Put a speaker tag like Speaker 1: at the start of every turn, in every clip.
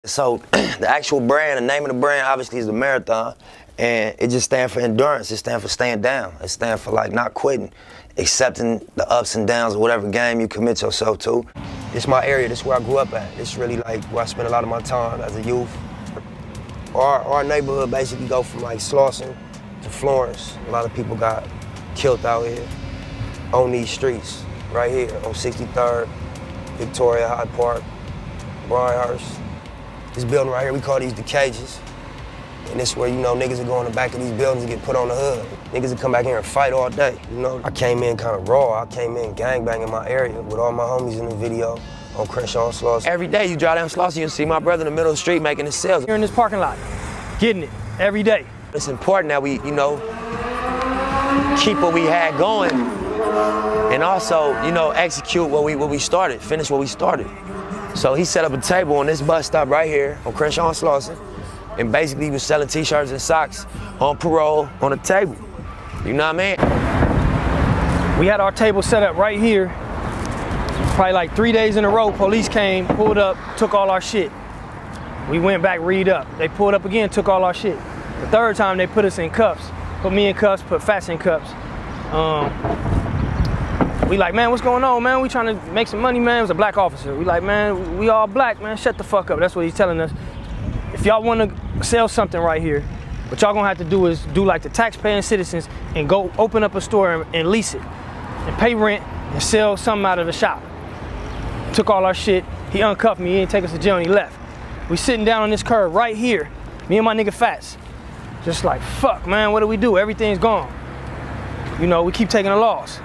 Speaker 1: So the actual brand, the name of the brand obviously is the Marathon, and it just stands for endurance. It stands for staying down. It stands for like not quitting, accepting the ups and downs of whatever game you commit yourself to. It's my area, this is where I grew up at. It's really like where I spent a lot of my time as a youth. Our neighborhood basically go from like Slauson to Florence. A lot of people got killed out here on these streets, right here on 63rd, Victoria, Hyde Park, Bryanhurst. This building right here, we call these the cages. And this is where, you know, niggas are going to the back of these buildings and get put on the hood. Niggas would come back here and fight all day, you know? I came in kind of raw. I came in gangbanging my area with all my homies in the video on Crenshaw and Slauson. Every day you drive down Slauson, you'll see my brother in the middle of the street making his sales.
Speaker 2: Here in this parking lot, getting it every day.
Speaker 1: It's important that we, you know, keep what we had going and also, you know, execute what we started, finish what we started. So he set up a table on this bus stop right here on Crenshaw and Slauson, and basically he was selling t-shirts and socks on parole on a table. You know what I mean?
Speaker 2: We had our table set up right here. Probably like 3 days in a row, police came, pulled up, took all our shit. We went back, read up. They pulled up again, took all our shit. The third time they put us in cuffs. Put me in cuffs, put Fats in cuffs. We like, man, what's going on, man? We trying to make some money, man. It was a black officer. We like, man, we all black, man. Shut the fuck up. That's what he's telling us. If y'all want to sell something right here, what y'all gonna have to do is do like the tax-paying citizens and go open up a store and lease it and pay rent and sell something out of the shop. Took all our shit. He uncuffed me. He didn't take us to jail and he left. We sitting down on this curb right here, me and my nigga Fats. Just like, fuck, man, what do we do? Everything's gone. You know, we keep taking a loss.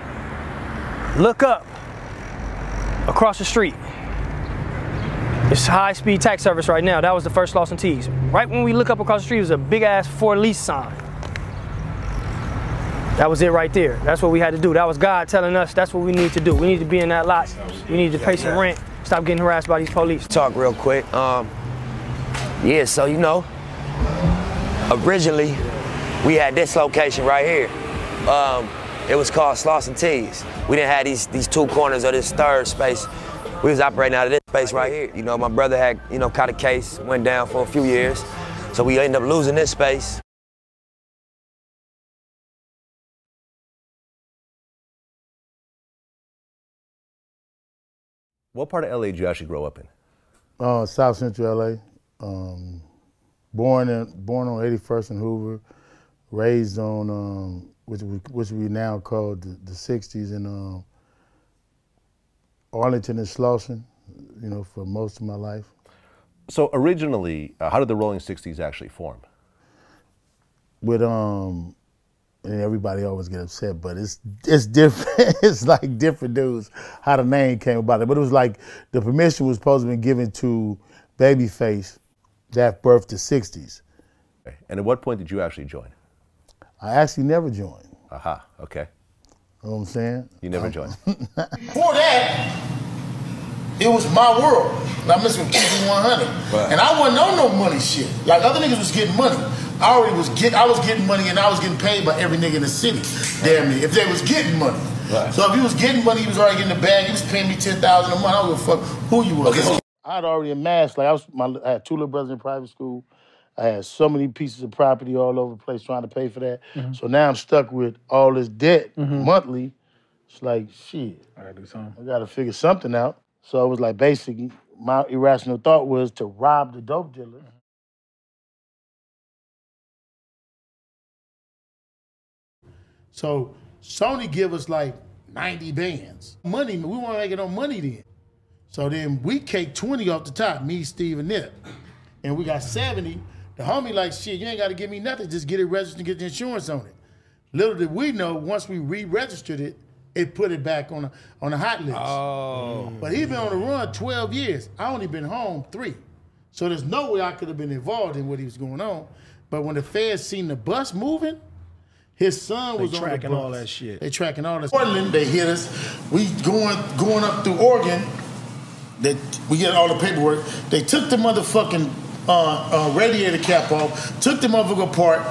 Speaker 2: Look up, across the street. It's high-speed tax service right now. That was the first Slauson Tees. Right when we look up across the street, was a big-ass for lease sign. That was it right there. That's what we had to do. That was God telling us that's what we need to do. We need to be in that lot. We need to pay some rent. Stop getting harassed by these police.
Speaker 1: Talk real quick. Yeah, so you know, originally we had this location right here. It was called Slauson Tees. We didn't have these two corners of this third space. We was operating out of this space right here. You know, my brother had, you know, caught a case, went down for a few years. So we ended up losing this space.
Speaker 3: What part of LA did you actually grow up in?
Speaker 4: South Central LA. Born on 81st and Hoover, raised on which we now call the 60s in Arlington and Slauson, you know, for most of my life.
Speaker 3: So originally, how did the Rolling 60s actually form?
Speaker 4: With and everybody always get upset, but it's different. It's like different dudes how the name came about it. But it was like the permission was supposed to be given to Babyface that birthed the 60s.
Speaker 3: Okay. And at what point did you actually join?
Speaker 4: I actually never joined.
Speaker 3: Aha, okay.
Speaker 4: You know what I'm saying?
Speaker 3: You never joined.
Speaker 5: Before that, it was my world. And I messed with Keeping 100. Right. And I wasn't on no money shit. Like other niggas was getting money. I was getting money and I was getting paid by every nigga in the city. Damn near. If they was getting money. Right. So if he was getting money, he was already getting the bag. He was paying me $10,000 a month. I don't give a fuck who you was. Okay. I'd already amassed. Like I had two little brothers in private school. I had so many pieces of property all over the place trying to pay for that. Mm-hmm. So now I'm stuck with all this debt monthly. It's like, shit. I gotta do something. I gotta figure something out. So it was like basically, my irrational thought was to rob the dope dealer. So Sony give us like 90 bands. Money, we weren't making no money then. So then we cake 20 off the top, me, Steve, and Nip. And we got 70. The homie like, shit, you ain't gotta give me nothing, just get it registered and get the insurance on it. Little did we know, once we re-registered it, it put it back on the hot list. Oh. But he been on the run 12 years. I only been home 3. So there's no way I could have been involved in what he was going on. But when the feds seen the bus moving, his son was on the bus. They tracking all that shit. They tracking all this. Portland, they hit us. We going up through Oregon. We get all the paperwork. They took the motherfucking radiator cap off, took the motherfucker apart,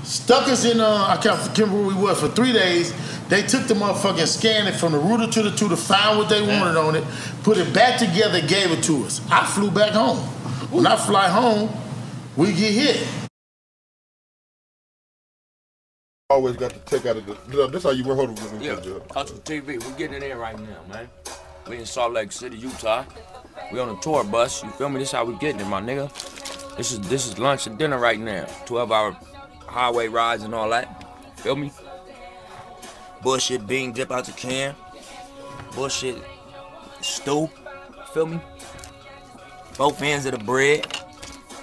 Speaker 5: stuck us in, I can't remember where we were for 3 days. They took the motherfucking, scanned it from the router to the found what they wanted on it, put it back together, gave it to us. I flew back home. When I fly home, we get hit.
Speaker 6: Always got to take out of the. This how you were holding with me.
Speaker 7: Yeah, Hustle TV. We getting it in right now, man. We in Salt Lake City, Utah. We on a tour bus. You feel me? This how we getting it, my nigga. This is lunch and dinner right now. 12-hour highway rides and all that. Feel me? Bullshit bean dip out the can. Bullshit stew. Feel me? Both ends of the bread.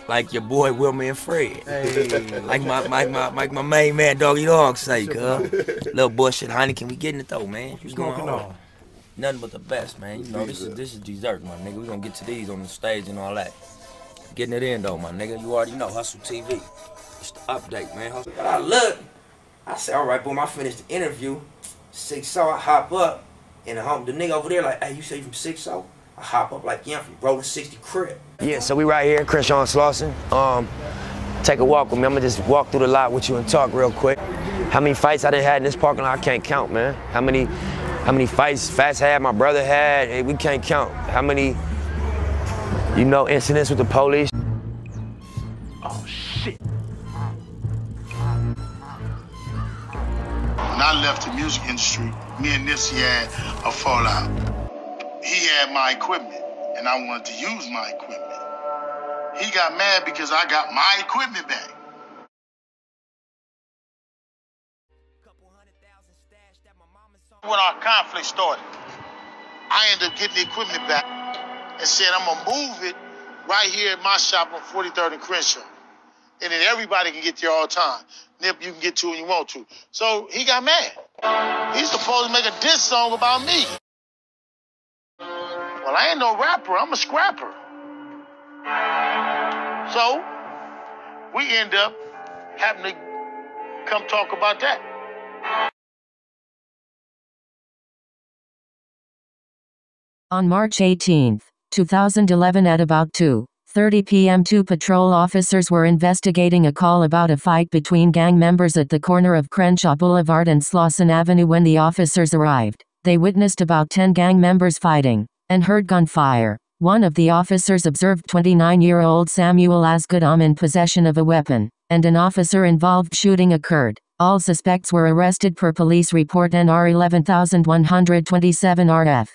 Speaker 7: Like your boy Wilmer and Fred. Hey. like my main man Doggy Dog say, cuz. Little bullshit Heineken, we getting it though, man. What's going on? Nothing but the best, man. You know, this is dessert, my nigga. We gonna get to these on the stage and all that. Getting it in though, my nigga. You already know, Hustle TV. It's the update, man. I look, I said, all right, boom, I finished the interview. 6 I hop up, and the nigga over there like, hey, you say you from 6 I hop up like, yeah, I'm from Rolling 60 Crib.
Speaker 1: Yeah, so we right here, Crenshaw and Slauson. Take a walk with me. I'm gonna just walk through the lot with you and talk real quick. How many fights I done had in this parking lot, I can't count, man. How many fights Fats had, my brother had, we can't count. How many, you know, incidents with the police.
Speaker 5: Oh, shit. When I left the music industry, me and Nipsey had a fallout. He had my equipment, and I wanted to use my equipment. He got mad because I got my equipment back. When our conflict started, I ended up getting the equipment back and said, I'm gonna move it right here at my shop on 43rd and Crenshaw. And then everybody can get there all the time. Nip, you can get to it when you want to. So he got mad. He's supposed to make a diss song about me. Well, I ain't no rapper, I'm a scrapper. So, we end up having to come talk about that.
Speaker 8: On March 18, 2011 at about 2:30 p.m. 2 patrol officers were investigating a call about a fight between gang members at the corner of Crenshaw Boulevard and Slauson Avenue. When the officers arrived, they witnessed about 10 gang members fighting and heard gunfire. One of the officers observed 29-year-old Samuel Asghadam in possession of a weapon, and an officer-involved shooting occurred. All suspects were arrested per police report NR 11127 RF.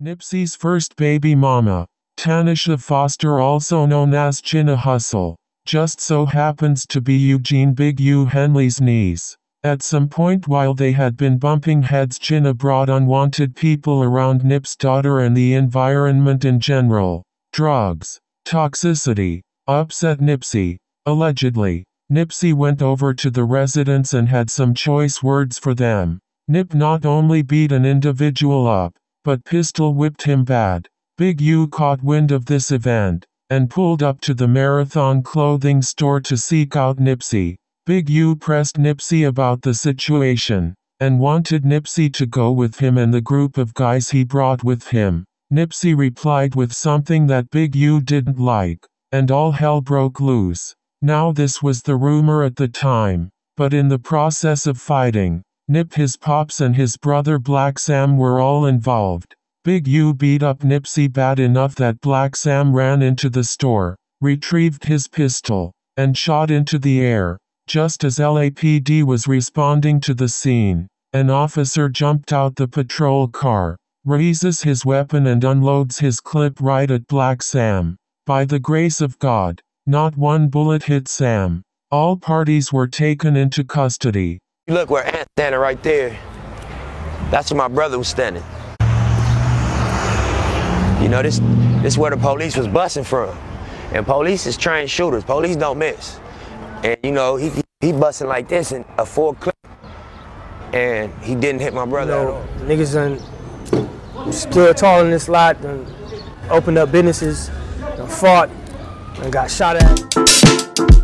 Speaker 9: Nipsey's first baby mama, Tanisha Foster, also known as Nipsey Hussle, just so happens to be Eugene bigU Henley's niece. At some point while they had been bumping heads, Nipsey brought unwanted people around Nip's daughter and the environment in general. Drugs, toxicity, upset Nipsey. Allegedly, Nipsey went over to the residents and had some choice words for them. Nip not only beat an individual up, but pistol whipped him bad. bigU caught wind of this event, and pulled up to the Marathon clothing store to seek out Nipsey. bigU pressed Nipsey about the situation, and wanted Nipsey to go with him and the group of guys he brought with him. Nipsey replied with something that bigU didn't like, and all hell broke loose. Now this was the rumor at the time, but in the process of fighting, Nip, his pops and his brother Blacc Sam were all involved. bigU beat up Nipsey bad enough that Blacc Sam ran into the store, retrieved his pistol, and shot into the air. Just as L.A.P.D was responding to the scene, an officer jumped out the patrol car, raises his weapon and unloads his clip right at Blacc Sam. By the grace of God, not one bullet hit Sam. All parties were taken into custody.
Speaker 1: Look where Ant's standing right there. That's where my brother was standing. You know, this is where the police was busting from. And police is trained shooters. Police don't miss. And you know, he busting like this in a full clip. And he didn't hit my brother at all.
Speaker 2: Niggas done stood tall in this lot, done opened up businesses, done fought, and got shot at.